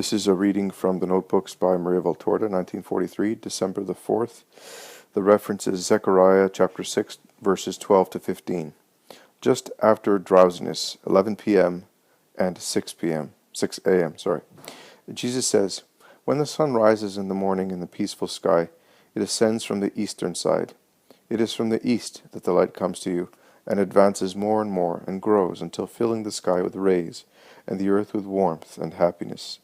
This is a reading from the Notebooks by Maria Valtorta, 1943, December the 4th. The reference is Zechariah chapter 6, verses 12 to 15. Just after drowsiness, 11 p.m. and 6 a.m. Jesus says, "When the sun rises in the morning in the peaceful sky, it ascends from the eastern side. It is from the east that the light comes to you, and advances more and more, and grows until filling the sky with rays, and the earth with warmth and happiness.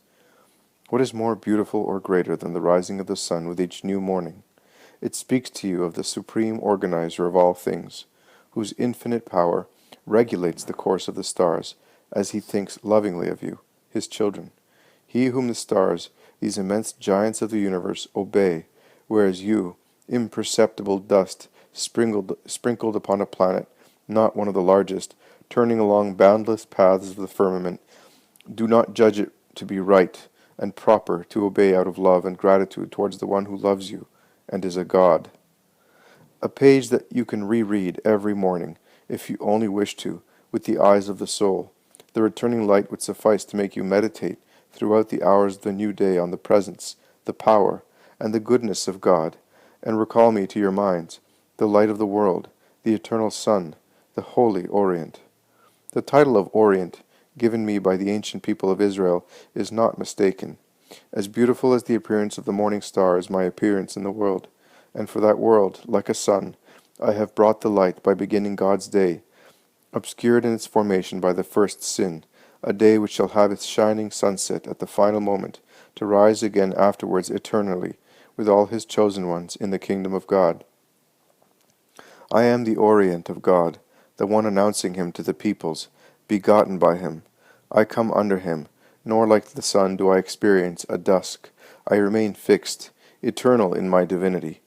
What is more beautiful or greater than the rising of the sun with each new morning? It speaks to you of the supreme organizer of all things, whose infinite power regulates the course of the stars, as he thinks lovingly of you, his children. He whom the stars, these immense giants of the universe, obey, whereas you, imperceptible dust, sprinkled upon a planet, not one of the largest, turning along boundless paths of the firmament, do not judge it to be right and proper to obey out of love and gratitude towards the one who loves you and is a God." A page that you can reread every morning, if you only wish to, with the eyes of the soul. The returning light would suffice to make you meditate throughout the hours of the new day on the presence, the power, and the goodness of God, and recall me to your minds, the light of the world, the eternal sun, the holy Orient. The title of Orient, given me by the ancient people of Israel, is not mistaken. As beautiful as the appearance of the morning star is my appearance in the world, and for that world, like a sun, I have brought the light by beginning God's day, obscured in its formation by the first sin, a day which shall have its shining sunset at the final moment, to rise again afterwards eternally, with all his chosen ones in the kingdom of God. I am the Orient of God, the one announcing him to the peoples, begotten by him. I come under him, nor like the sun do I experience a dusk. I remain fixed, eternal in my divinity,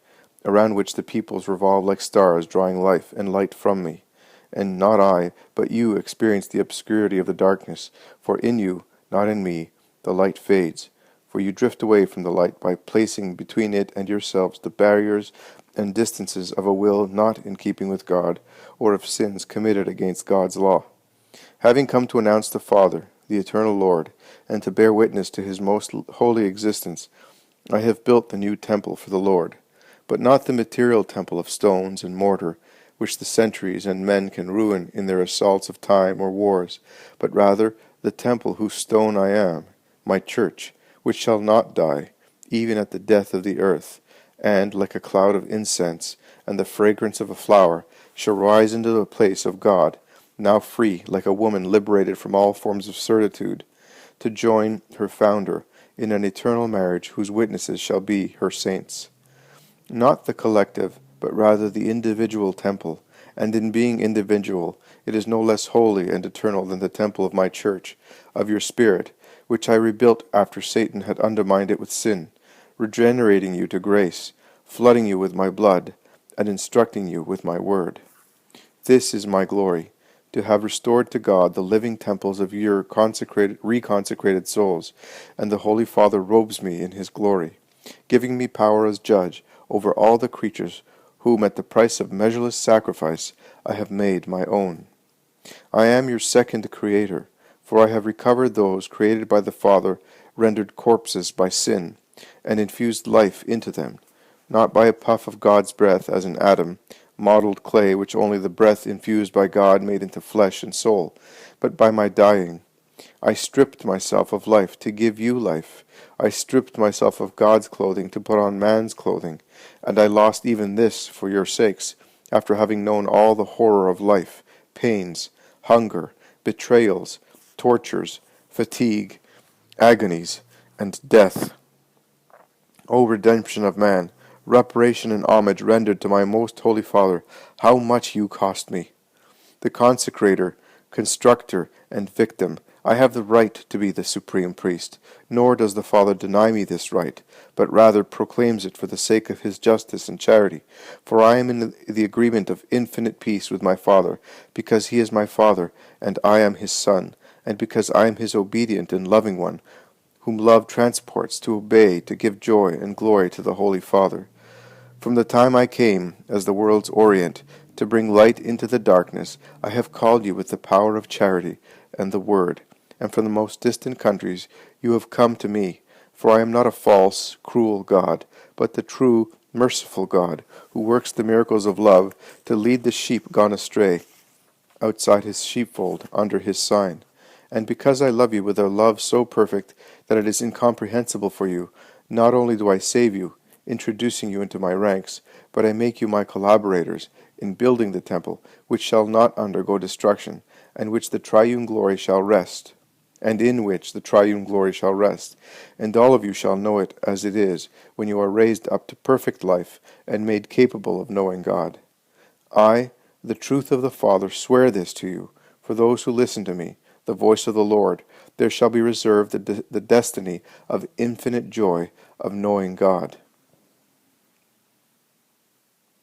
around which the peoples revolve like stars, drawing life and light from me. And not I, but you experience the obscurity of the darkness, for in you, not in me, the light fades. For you drift away from the light by placing between it and yourselves the barriers and distances of a will not in keeping with God, or of sins committed against God's law. Having come to announce the Father, the eternal Lord, and to bear witness to his most holy existence, I have built the new temple for the Lord, but not the material temple of stones and mortar, which the centuries and men can ruin in their assaults of time or wars, but rather the temple whose stone I am, my church, which shall not die, even at the death of the earth, and, like a cloud of incense, and the fragrance of a flower, shall rise into the place of God, now free, like a woman liberated from all forms of servitude, to join her founder in an eternal marriage whose witnesses shall be her saints. Not the collective, but rather the individual temple, and in being individual, it is no less holy and eternal than the temple of my church, of your spirit, which I rebuilt after Satan had undermined it with sin, regenerating you to grace, flooding you with my blood, and instructing you with my word. This is my glory, to have restored to God the living temples of your reconsecrated souls, and the Holy Father robes me in his glory, giving me power as judge over all the creatures whom at the price of measureless sacrifice I have made my own. I am your second creator, for I have recovered those created by the Father, rendered corpses by sin, and infused life into them, not by a puff of God's breath as in Adam, modeled clay which only the breath infused by God made into flesh and soul, but by my dying. I stripped myself of life to give you life. I stripped myself of God's clothing to put on man's clothing, and I lost even this for your sakes, after having known all the horror of life, pains, hunger, betrayals, tortures, fatigue, agonies, and death. O redemption of man, reparation and homage rendered to my most holy Father, how much you cost me! The consecrator, constructor, and victim, I have the right to be the supreme priest, nor does the Father deny me this right, but rather proclaims it for the sake of his justice and charity. For I am in the agreement of infinite peace with my Father, because he is my Father, and I am his Son, and because I am his obedient and loving one, whom love transports to obey, to give joy and glory to the Holy Father. From the time I came, as the world's Orient, to bring light into the darkness, I have called you with the power of charity and the word, and from the most distant countries You have come to me, for I am not a false, cruel God, but the true, merciful God, who works the miracles of love to lead the sheep gone astray outside his sheepfold under his sign. And because I love you with a love so perfect that it is incomprehensible for you, not only do I save you, introducing you into my ranks, but I make you my collaborators in building the temple, which shall not undergo destruction, and which the triune glory shall rest, and in which the triune glory shall rest. And all of you shall know it as it is, when you are raised up to perfect life, and made capable of knowing God. I, the truth of the Father, swear this to you, for those who listen to me, the voice of the Lord, there shall be reserved the destiny of infinite joy of knowing God.